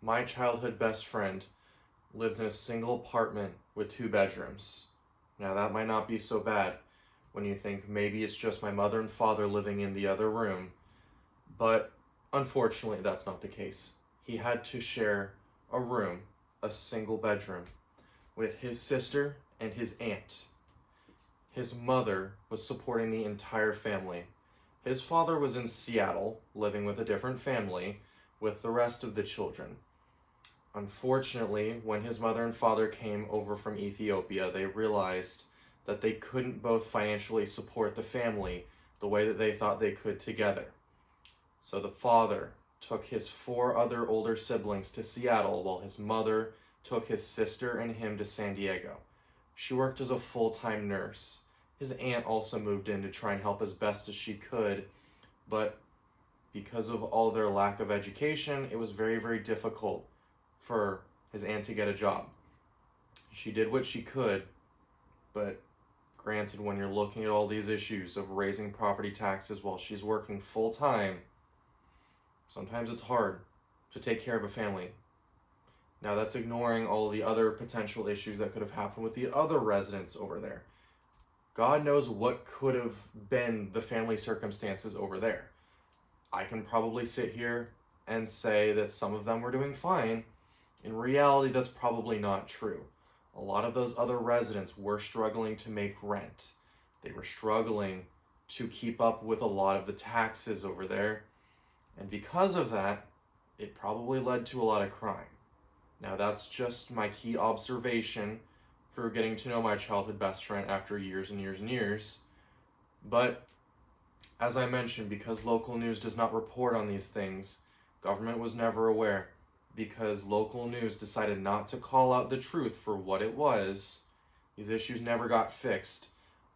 My childhood best friend lived in a single apartment with 2 bedrooms. Now, that might not be so bad when you think maybe it's just my mother and father living in the other room, but unfortunately, that's not the case. He had to share a room, a single bedroom, with his sister and his aunt. His mother was supporting the entire family. His father was in Seattle, living with a different family, with the rest of the children. Unfortunately, when his mother and father came over from Ethiopia, they realized that they couldn't both financially support the family the way that they thought they could together. So the father took his 4 other older siblings to Seattle while his mother took his sister and him to San Diego. She worked as a full-time nurse. His aunt also moved in to try and help as best as she could, but because of all their lack of education, it was very, very difficult for his aunt to get a job. She did what she could, but granted, when you're looking at all these issues of raising property taxes while she's working full-time, sometimes it's hard to take care of a family. Now, that's ignoring all the other potential issues that could have happened with the other residents over there. God knows what could have been the family circumstances over there. I can probably sit here and say that some of them were doing fine. In reality, that's probably not true. A lot of those other residents were struggling to make rent. They were struggling to keep up with a lot of the taxes over there. And because of that, it probably led to a lot of crime. Now, that's just my key observation for getting to know my childhood best friend after years and years and years. But as I mentioned, because local news does not report on these things, government was never aware. Because local news decided not to call out the truth for what it was, these issues never got fixed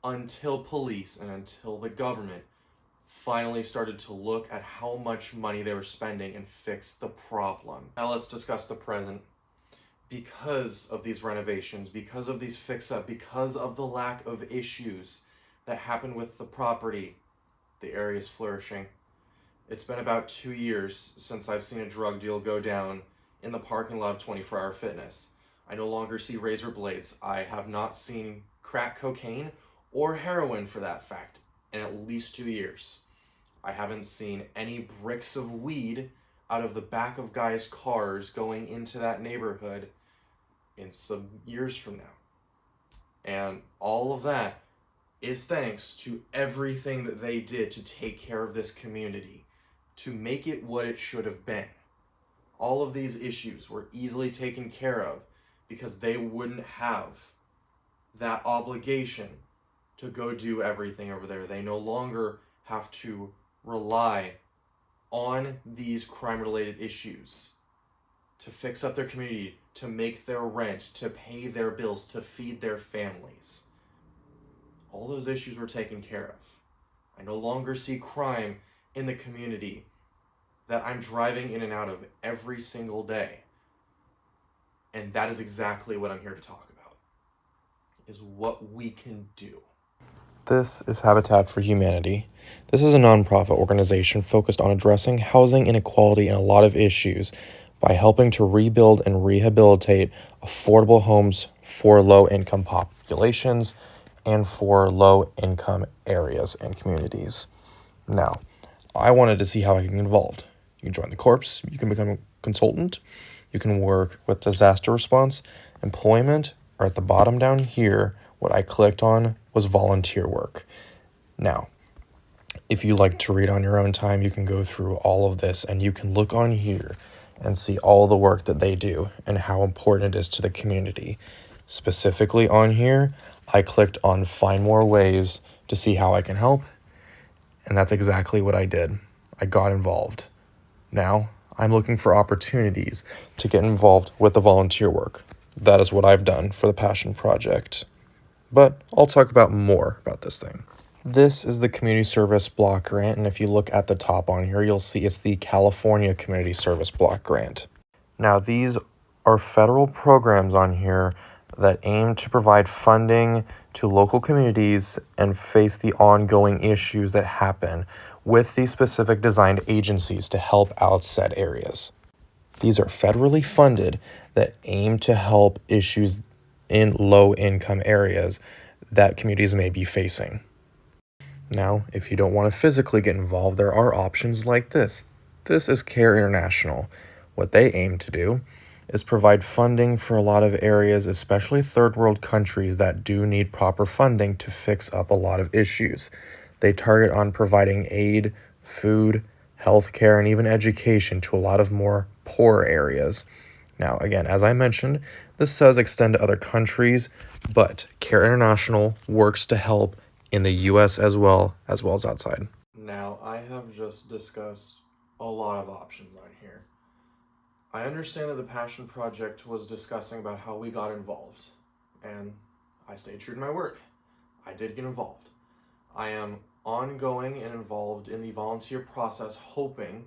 until police and until the government finally started to look at how much money they were spending and fix the problem. Now let's discuss the present. Because of these renovations, because of these fix-up, because of the lack of issues that happened with the property, the area is flourishing. It's been about 2 years since I've seen a drug deal go down in the parking lot of 24 Hour Fitness. I no longer see razor blades. I have not seen crack cocaine or heroin, for that fact, in at least 2 years. I haven't seen any bricks of weed out of the back of guys' cars going into that neighborhood in some years from now. And all of that is thanks to everything that they did to take care of this community, to make it what it should have been. All of these issues were easily taken care of because they wouldn't have that obligation to go do everything over there. They no longer have to rely on these crime-related issues to fix up their community, to make their rent, to pay their bills, to feed their families. All those issues were taken care of. I no longer see crime in the community that I'm driving in and out of every single day. And that is exactly what I'm here to talk about, is what we can do. This is Habitat for Humanity. This is a nonprofit organization focused on addressing housing inequality and a lot of issues by helping to rebuild and rehabilitate affordable homes for low-income populations and for low-income areas and communities. Now, I wanted to see how I can get involved. You can join the Corps, you can become a consultant, you can work with disaster response, employment, or at the bottom down here, what I clicked on was volunteer work. Now, if you like to read on your own time, you can go through all of this and you can look on here and see all the work that they do and how important it is to the community. Specifically on here, I clicked on find more ways to see how I can help, and that's exactly what I did. I got involved. Now, I'm looking for opportunities to get involved with the volunteer work. That is what I've done for the Passion Project. But I'll talk about more about this thing. This is the Community Service Block Grant, and if you look at the top on here, you'll see it's the California Community Service Block Grant. Now, these are federal programs on here that aim to provide funding to local communities and face the ongoing issues that happen with these specific designed agencies to help out said areas. These are federally funded that aim to help issues in low-income areas that communities may be facing. Now, if you don't want to physically get involved, there are options like this. This is CARE International. What they aim to do is provide funding for a lot of areas, especially third world countries that do need proper funding to fix up a lot of issues. They target on providing aid, food, healthcare, and even education to a lot of more poor areas. Now, again, as I mentioned, this does extend to other countries, but CARE International works to help in the U.S. as well as outside. Now, I have just discussed a lot of options on here. I understand that the Passion Project was discussing about how we got involved, and I stayed true to my word. I did get involved. I am ongoing and involved in the volunteer process, hoping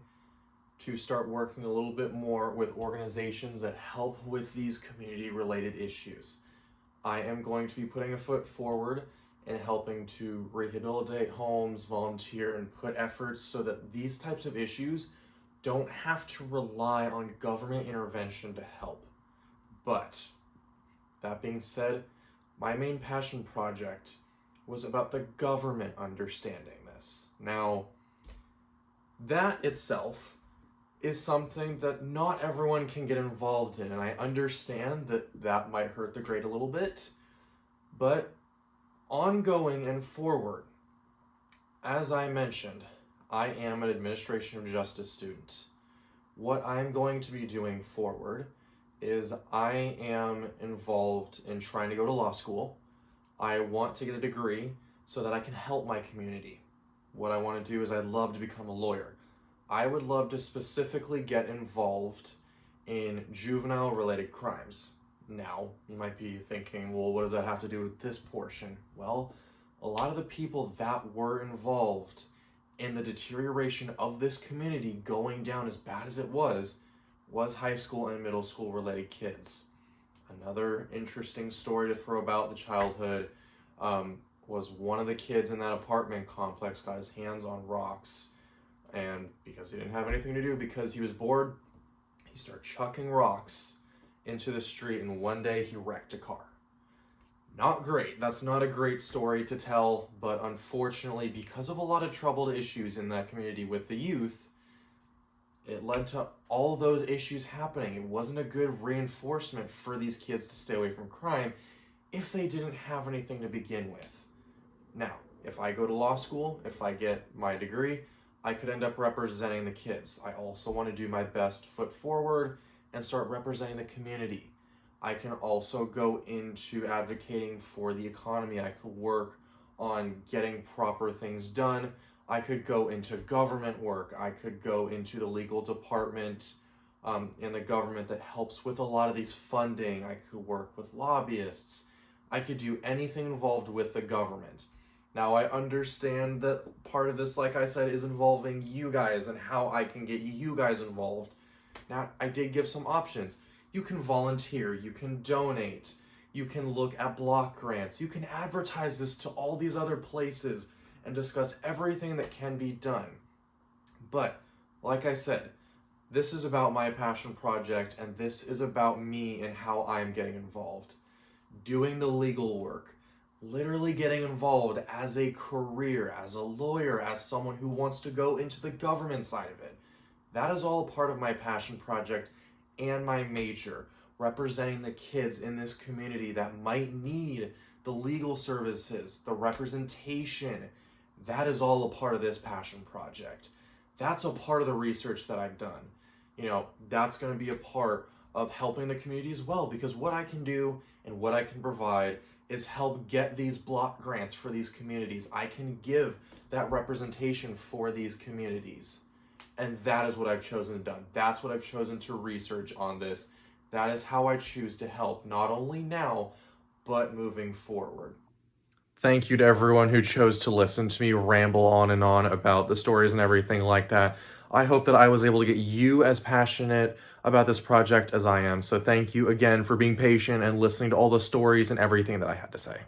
to start working a little bit more with organizations that help with these community-related issues. I am going to be putting a foot forward and helping to rehabilitate homes, volunteer, and put efforts so that these types of issues don't have to rely on government intervention to help. But that being said, my main passion project was about the government understanding this. Now, that itself is something that not everyone can get involved in, and I understand that that might hurt the grade a little bit, but ongoing and forward, as I mentioned, I am an administration of justice student. What I'm going to be doing forward is I am involved in trying to go to law school. I want to get a degree so that I can help my community. What I want to do is I'd love to become a lawyer. I would love to specifically get involved in juvenile related crimes. Now, you might be thinking, well, what does that have to do with this portion? Well, a lot of the people that were involved in the deterioration of this community going down as bad as it was high school and middle school related kids. Another interesting story to throw about the childhood was one of the kids in that apartment complex got his hands on rocks, and because he didn't have anything to do, because he was bored, he started chucking rocks into the street, and one day he wrecked a car. Not great. That's not a great story to tell, but unfortunately, because of a lot of troubled issues in that community with the youth, it led to all those issues happening. It wasn't a good reinforcement for these kids to stay away from crime if they didn't have anything to begin with. Now, if I go to law school, if I get my degree, I could end up representing the kids. I also want to do my best foot forward and start representing the community. I can also go into advocating for the economy. I could work on getting proper things done. I could go into government work. I could go into the legal department in the government that helps with a lot of these funding. I could work with lobbyists. I could do anything involved with the government. Now, I understand that part of this, like I said, is involving you guys and how I can get you guys involved. Now, I did give some options. You can volunteer, you can donate, you can look at block grants, you can advertise this to all these other places and discuss everything that can be done. But, like I said, this is about my passion project, and this is about me and how I'm getting involved. Doing the legal work, literally getting involved as a career, as a lawyer, as someone who wants to go into the government side of it. That is all a part of my passion project and my major, representing the kids in this community that might need the legal services, the representation. That is all a part of this passion project. That's a part of the research that I've done. That's going to be a part of helping the community as well, because what I can do and what I can provide is help get these block grants for these communities. I can give that representation for these communities. And that is what I've chosen to do. That's what I've chosen to research on this. That is how I choose to help, not only now, but moving forward. Thank you to everyone who chose to listen to me ramble on and on about the stories and everything like that. I hope that I was able to get you as passionate about this project as I am. So thank you again for being patient and listening to all the stories and everything that I had to say.